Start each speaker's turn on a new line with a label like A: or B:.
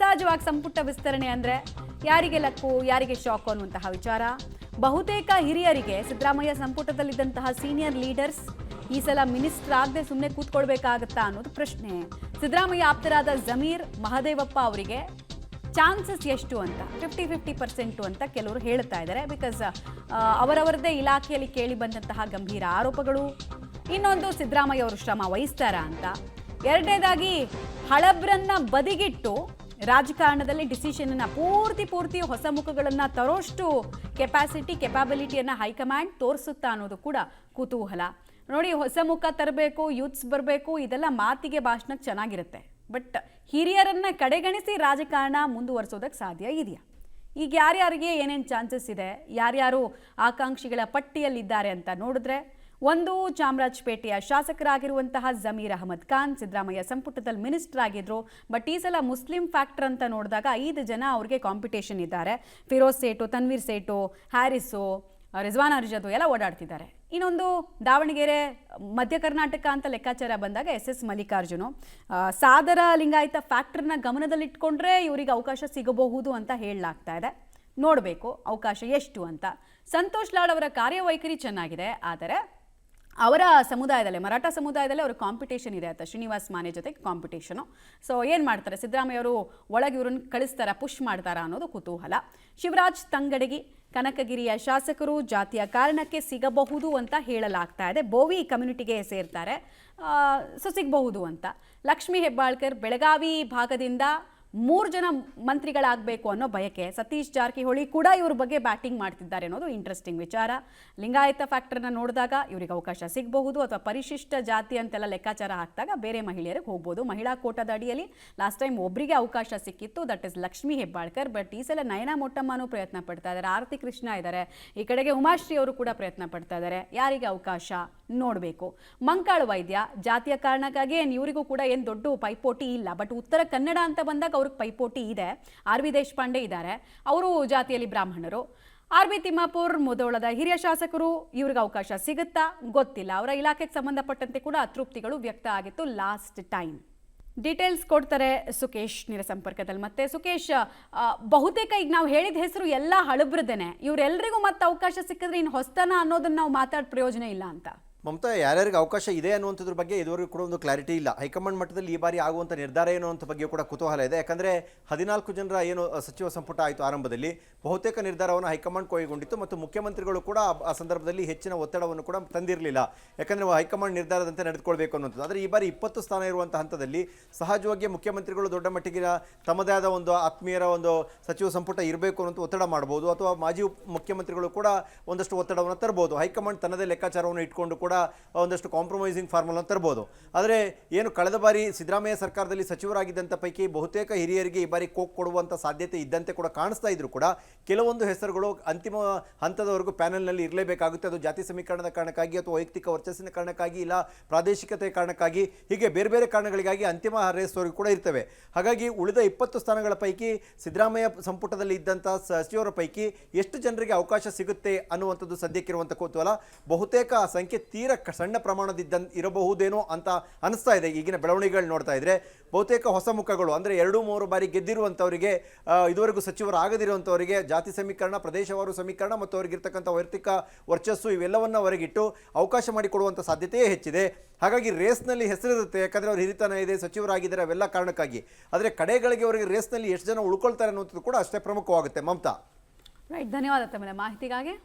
A: ಸಹಜವಾಗಿ ಸಂಪುಟ ವಿಸ್ತರಣೆ ಅಂದರೆ ಯಾರಿಗೆ ಲಕ್ಕು ಯಾರಿಗೆ ಶಾಕು ಅನ್ನುವಂತಹ ವಿಚಾರ. ಬಹುತೇಕ ಹಿರಿಯರಿಗೆ ಸಿದ್ದರಾಮಯ್ಯ ಸಂಪುಟದಲ್ಲಿದ್ದಂತಹ ಸೀನಿಯರ್ ಲೀಡರ್ಸ್ ಈ ಸಲ ಮಿನಿಸ್ಟರ್ ಆಗದೆ ಸುಮ್ಮನೆ ಕೂತ್ಕೊಳ್ಬೇಕಾಗತ್ತಾ ಅನ್ನೋದು ಪ್ರಶ್ನೆ. ಸಿದ್ದರಾಮಯ್ಯ ಆಪ್ತರಾದ ಜಮೀರ್ ಮಹದೇವಪ್ಪ ಅವರಿಗೆ ಚಾನ್ಸಸ್ ಎಷ್ಟು ಅಂತ 50-50% ಅಂತ ಕೆಲವರು ಹೇಳ್ತಾ ಇದ್ದಾರೆ. ಬಿಕಾಸ್ ಅವರವರದೇ ಇಲಾಖೆಯಲ್ಲಿ ಕೇಳಿ ಬಂದಂತಹ ಗಂಭೀರ ಆರೋಪಗಳು. ಇನ್ನೊಂದು ಸಿದ್ದರಾಮಯ್ಯ ಅವರು ಶ್ರಮ ವಹಿಸ್ತಾರಾ ಅಂತ. ಎರಡನೇದಾಗಿ ಹಳಬ್ರನ್ನ ಬದಿಗಿಟ್ಟು ರಾಜಕಾರಣದಲ್ಲಿ ಡಿಸಿಷನ್ ಅನ್ನ ಪೂರ್ತಿ ಹೊಸ ಮುಖಗಳನ್ನ ತರೋಷ್ಟು ಕೆಪಾಬಿಲಿಟಿಯನ್ನ ಹೈಕಮಾಂಡ್ ತೋರಿಸುತ್ತಾ ಅನ್ನೋದು ಕೂಡ ಕುತೂಹಲ. ನೋಡಿ, ಹೊಸ ಮುಖ ತರಬೇಕು, ಯೂತ್ಸ್ ಬರಬೇಕು, ಇದೆಲ್ಲ ಮಾತಿಗೆ ಭಾಷಣಕ್ಕೆ ಚೆನ್ನಾಗಿರುತ್ತೆ. ಬಟ್ ಹಿರಿಯರನ್ನ ಕಡೆಗಣಿಸಿ ರಾಜಕಾರಣ ಮುಂದುವರಿಸೋದಕ್ಕೆ ಸಾಧ್ಯ ಇದೆಯಾ? ಈಗ ಯಾರ್ಯಾರಿಗೆ ಏನೇನು ಚಾನ್ಸಸ್ ಇದೆ, ಯಾರ್ಯಾರು ಆಕಾಂಕ್ಷಿಗಳ ಪಟ್ಟಿಯಲ್ಲಿದ್ದಾರೆ ಅಂತ ನೋಡಿದ್ರೆ, ಒಂದು ಚಾಮರಾಜಪೇಟೆಯ ಶಾಸಕರಾಗಿರುವಂತಹ ಜಮೀರ್ ಅಹಮದ್ ಖಾನ್ ಸಿದ್ದರಾಮಯ್ಯ ಸಂಪುಟದಲ್ಲಿ ಮಿನಿಸ್ಟರ್ ಆಗಿದ್ರು. ಬಟ್ ಈ ಸಲ ಮುಸ್ಲಿಂ ಫ್ಯಾಕ್ಟರ್ ಅಂತ ನೋಡಿದಾಗ 5 ಜನ ಅವ್ರಿಗೆ ಕಾಂಪಿಟೇಷನ್ ಇದ್ದಾರೆ. ಫಿರೋಜ್ ಸೇಠು, ತನ್ವೀರ್ ಸೇಠು, ಹ್ಯಾರಿಸು, ರಿಜ್ವಾನ್ ಅರ್ಜದು ಎಲ್ಲ ಓಡಾಡ್ತಿದ್ದಾರೆ. ಇನ್ನೊಂದು ದಾವಣಗೆರೆ ಮಧ್ಯ ಕರ್ನಾಟಕ ಅಂತ ಲೆಕ್ಕಾಚಾರ ಬಂದಾಗ SS ಮಲ್ಲಿಕಾರ್ಜುನು. ಸಾದರ ಲಿಂಗಾಯತ ಫ್ಯಾಕ್ಟರ್ನ ಗಮನದಲ್ಲಿಟ್ಕೊಂಡ್ರೆ ಇವರಿಗೆ ಅವಕಾಶ ಸಿಗಬಹುದು ಅಂತ ಹೇಳಲಾಗ್ತಾ ಇದೆ. ನೋಡಬೇಕು ಅವಕಾಶ ಎಷ್ಟು ಅಂತ. ಸಂತೋಷ್ ಲಾಡ್ ಅವರ ಕಾರ್ಯವೈಖರಿ ಚೆನ್ನಾಗಿದೆ, ಆದರೆ ಅವರ ಸಮುದಾಯದಲ್ಲೇ, ಮರಾಠ ಸಮುದಾಯದಲ್ಲೇ ಅವ್ರ ಕಾಂಪಿಟೇಷನ್ ಇದೆ ಅಂತ. ಶ್ರೀನಿವಾಸ್ ಮಾನೆ ಜೊತೆಗೆ ಕಾಂಪಿಟೇಷನು. ಸೊ ಏನು ಮಾಡ್ತಾರೆ ಸಿದ್ದರಾಮಯ್ಯ ಅವರು? ಒಳಗೆ ಇವ್ರನ್ನ ಕಳಿಸ್ತಾರಾ, ಪುಷ್ ಮಾಡ್ತಾರಾ ಅನ್ನೋದು ಕುತೂಹಲ. ಶಿವರಾಜ್ ತಂಗಡಗಿ ಕನಕಗಿರಿಯ ಶಾಸಕರು ಜಾತಿಯ ಕಾರಣಕ್ಕೆ ಸಿಗಬಹುದು ಅಂತ ಹೇಳಲಾಗ್ತಾ ಇದೆ. ಬೋವಿ ಕಮ್ಯುನಿಟಿಗೆ ಸೇರ್ತಾರೆ, ಸೊ ಸಿಗಬಹುದು ಅಂತ. ಲಕ್ಷ್ಮೀ ಹೆಬ್ಬಾಳ್ಕರ್ ಬೆಳಗಾವಿ ಭಾಗದಿಂದ 3 ಜನ ಮಂತ್ರಿಗಳಾಗಬೇಕು ಅನ್ನೋ ಬಯಕೆ. ಸತೀಶ್ ಜಾರಕಿಹೊಳಿ ಕೂಡ ಇವ್ರ ಬಗ್ಗೆ ಬ್ಯಾಟಿಂಗ್ ಮಾಡ್ತಿದ್ದಾರೆ ಅನ್ನೋದು ಇಂಟ್ರೆಸ್ಟಿಂಗ್ ವಿಚಾರ. ಲಿಂಗಾಯತ ಫ್ಯಾಕ್ಟರ್ನ ನೋಡಿದಾಗ ಇವ್ರಿಗೆ ಅವಕಾಶ ಸಿಗಬಹುದು, ಅಥವಾ ಪರಿಶಿಷ್ಟ ಜಾತಿ ಅಂತೆಲ್ಲ ಲೆಕ್ಕಾಚಾರ ಹಾಕಿದಾಗ ಬೇರೆ ಮಹಿಳೆಯರಿಗೆ ಹೋಗ್ಬೋದು. ಮಹಿಳಾ ಕೋಟಾದ ಅಡಿಯಲ್ಲಿ ಲಾಸ್ಟ್ ಟೈಮ್ ಒಬ್ಬರಿಗೆ ಅವಕಾಶ ಸಿಕ್ಕಿತ್ತು, that is Lakshmi Hebbalkar. But ಈ ಸಲ ನಯನಾ ಮೊಟ್ಟಮ್ಮನೂ ಪ್ರಯತ್ನ ಪಡ್ತಾ ಇದ್ದಾರೆ, ಆರತಿ ಕೃಷ್ಣ ಇದ್ದಾರೆ, ಈ ಕಡೆಗೆ ಉಮಾಶ್ರೀ ಅವರು ಕೂಡ ಪ್ರಯತ್ನ ಪಡ್ತಾ ಇದ್ದಾರೆ. ಯಾರಿಗೆ ಅವಕಾಶ ನೋಡಬೇಕು. ಮಂಕಾಳು ವೈದ್ಯ ಜಾತಿಯ ಕಾರಣಕ್ಕಾಗಿ ಇವರಿಗೂ ಕೂಡ ಏನು ದೊಡ್ಡ ಪೈಪೋಟಿ ಇಲ್ಲ. ಬಟ್ ಉತ್ತರ ಕನ್ನಡ ಅಂತ ಬಂದಾಗ ಅವ್ರಿಗೆ ಪೈಪೋಟಿ ಇದೆ. RV ದೇಶಪಾಂಡೆ ಇದ್ದಾರೆ, ಅವರು ಜಾತಿಯಲ್ಲಿ ಬ್ರಾಹ್ಮಣರು. RB ತಿಮ್ಮಾಪುರ್ ಮುಧೋಳದ ಹಿರಿಯ ಶಾಸಕರು, ಇವ್ರಿಗೆ ಅವಕಾಶ ಸಿಗುತ್ತಾ ಗೊತ್ತಿಲ್ಲ. ಅವರ ಇಲಾಖೆಗೆ ಸಂಬಂಧಪಟ್ಟಂತೆ ಕೂಡ ಅತೃಪ್ತಿಗಳು ವ್ಯಕ್ತ ಆಗಿತ್ತು ಲಾಸ್ಟ್ ಟೈಮ್. ಡೀಟೇಲ್ಸ್ ಕೊಡ್ತಾರೆ ಸುಕೇಶ್ ನೇರ ಸಂಪರ್ಕದಲ್ಲಿ. ಮತ್ತೆ ಸುಕೇಶ್, ಬಹುತೇಕ ಈಗ ನಾವು ಹೇಳಿದ ಹೆಸರು ಎಲ್ಲ ಹಳಬ್ರದೇನೆ. ಇವರೆಲ್ಲರಿಗೂ ಮತ್ತೆ ಅವಕಾಶ ಸಿಕ್ಕಿದ್ರೆ ಇನ್ನು ಹೊಸ್ತನ ಅನ್ನೋದನ್ನ ನಾವು ಮಾತಾಡೋ ಪ್ರಯೋಜನ ಇಲ್ಲ ಅಂತ.
B: ಮಮತಾ, ಯಾರ್ಯಾರಿಗೆ ಅವಕಾಶ ಇದೆ ಅನ್ನುವಂಥದ್ರ ಬಗ್ಗೆ ಇದುವರೆಗೂ ಕೂಡ ಒಂದು ಕ್ಲಾರಿಟಿ ಇಲ್ಲ. ಹೈಕಮಾಂಡ್ ಮಟ್ಟದಲ್ಲಿ ಈ ಬಾರಿ ಆಗುವಂಥ ನಿರ್ಧಾರ ಏನು ಅಂತ ಬಗ್ಗೆ ಕೂಡ ಕುತೂಹಲ ಇದೆ. ಯಾಕಂದರೆ 14 ಜನರ ಏನು ಸಚಿವ ಸಂಪುಟ ಆಯಿತು ಆರಂಭದಲ್ಲಿ, ಬಹುತೇಕ ನಿರ್ಧಾರವನ್ನು ಹೈಕಮಾಂಡ್ ಕೈಗೊಂಡಿತ್ತು ಮತ್ತು ಮುಖ್ಯಮಂತ್ರಿಗಳು ಕೂಡ ಆ ಸಂದರ್ಭದಲ್ಲಿ ಹೆಚ್ಚಿನ ಒತ್ತಡವನ್ನು ಕೂಡ ತಂದಿರಲಿಲ್ಲ. ಯಾಕಂದರೆ ಹೈಕಮಾಂಡ್ ನಿರ್ಧಾರದಂತೆ ನಡೆದುಕೊಳ್ಬೇಕು ಅನ್ನುವಂಥದ್ದು. ಆದರೆ ಈ ಬಾರಿ 20 ಸ್ಥಾನ ಇರುವಂಥ ಹಂತದಲ್ಲಿ ಸಹಜವಾಗಿ ಮುಖ್ಯಮಂತ್ರಿಗಳು ದೊಡ್ಡ ಮಟ್ಟಿಗಿನ ತಮ್ಮದೇ ಆದ ಒಂದು ಆತ್ಮೀಯರ ಒಂದು ಸಚಿವ ಸಂಪುಟ ಇರಬೇಕು ಅನ್ನೋದು ಒತ್ತಡ ಮಾಡ್ಬೋದು, ಅಥವಾ ಮಾಜಿ ಮುಖ್ಯಮಂತ್ರಿಗಳು ಕೂಡ ಒಂದಷ್ಟು ಒತ್ತಡವನ್ನು ತರಬಹುದು. ಹೈಕಮಾಂಡ್ ತನ್ನದೇ ಲೆಕ್ಕಾಚಾರವನ್ನು ಇಟ್ಕೊಂಡು ಕೂಡ ಒಂದಷ್ಟು ಕಾಂಪ್ರಮೈಸಿಂಗ್ ಫಾರ್ಮುಲಾ ತರಬಹುದು. ಆದರೆ ಏನು ಕಳೆದ ಬಾರಿ ಸಿದ್ದರಾಮಯ್ಯ ಸರ್ಕಾರದಲ್ಲಿ ಸಚಿವರಾಗಿದ್ದಂಥ ಪೈಕಿ ಬಹುತೇಕ ಹಿರಿಯರಿಗೆ ಈ ಬಾರಿ ಕೋಕ್ ಕೊಡುವಂಥ ಸಾಧ್ಯತೆ ಇದ್ದಂತೆ ಕೂಡ ಕಾಣಿಸ್ತಾ ಇದ್ರು ಕೂಡ ಕೆಲವೊಂದು ಹೆಸರುಗಳು ಅಂತಿಮ ಹಂತದವರೆಗೂ ಪ್ಯಾನೆಲ್ನಲ್ಲಿ ಇರಲೇಬೇಕಾಗುತ್ತೆ. ಅದು ಜಾತಿ ಸಮೀಕರಣದ ಕಾರಣಕ್ಕಾಗಿ, ಅಥವಾ ವೈಯಕ್ತಿಕ ವರ್ಚಸ್ಸಿನ ಕಾರಣಕ್ಕಾಗಿ, ಇಲ್ಲ ಪ್ರಾದೇಶಿಕತೆ ಕಾರಣಕ್ಕಾಗಿ, ಹೀಗೆ ಬೇರೆ ಬೇರೆ ಕಾರಣಗಳಿಗಾಗಿ ಅಂತಿಮ ರೇಸ್ವರೆಗೂ ಕೂಡ ಇರ್ತವೆ. ಹಾಗಾಗಿ ಉಳಿದ 20 ಸ್ಥಾನಗಳ ಪೈಕಿ ಸಿದ್ದರಾಮಯ್ಯ ಸಂಪುಟದಲ್ಲಿ ಇದ್ದಂಥ ಸಚಿವರ ಪೈಕಿ ಎಷ್ಟು ಜನರಿಗೆ ಅವಕಾಶ ಸಿಗುತ್ತೆ ಅನ್ನುವಂಥದ್ದು ಸದ್ಯಕ್ಕಿರುವಂಥ ಕುತೂಹಲ. ಬಹುತೇಕ ಆ ಸಂಖ್ಯೆ ತೀರ ಸಣ್ಣ ಪ್ರಮಾಣದಿದ್ದ ಇರಬಹುದೇನೋ ಅಂತ ಅನಿಸ್ತಾ ಇದೆ. ಈಗಿನ ಬೆಳವಣಿಗೆಗಳು ನೋಡ್ತಾ ಇದ್ರೆ ಬಹುತೇಕ ಹೊಸ ಮುಖಗಳು, ಅಂದರೆ 2-3 ಬಾರಿ ಗೆದ್ದಿರುವಂಥವರಿಗೆ, ಇದುವರೆಗೂ ಸಚಿವರಾಗದಿರುವಂಥವರಿಗೆ ಜಾತಿ ಸಮೀಕರಣ, ಪ್ರದೇಶವಾರು ಸಮೀಕರಣ ಮತ್ತು ಅವರಿಗಿರ್ತಕ್ಕಂಥ ವೈಯಕ್ತಿಕ ವರ್ಚಸ್ಸು ಇವೆಲ್ಲವನ್ನ ಹೊರಗಿಟ್ಟು ಅವಕಾಶ ಮಾಡಿಕೊಡುವಂಥ ಸಾಧ್ಯತೆಯೇ ಹೆಚ್ಚಿದೆ. ಹಾಗಾಗಿ ರೇಸ್ನಲ್ಲಿ ಹೆಸರಿರುತ್ತೆ, ಯಾಕಂದರೆ ಅವ್ರು ಹಿರಿತನ ಇದೆ, ಸಚಿವರಾಗಿದ್ದಾರೆ, ಅವೆಲ್ಲ ಕಾರಣಕ್ಕಾಗಿ. ಆದರೆ ಕಡೆಗಳಿಗೆ ಅವರಿಗೆ ರೇಸ್ನಲ್ಲಿ ಎಷ್ಟು ಜನ ಉಳ್ಕೊಳ್ತಾರೆ ಅನ್ನೋದು ಕೂಡ ಅಷ್ಟೇ ಪ್ರಮುಖವಾಗುತ್ತೆ. ಮಮತಾ,
A: ರೈಟ್, ಧನ್ಯವಾದ ತಮ್ಮ ಮಾಹಿತಿಗಾಗಿ.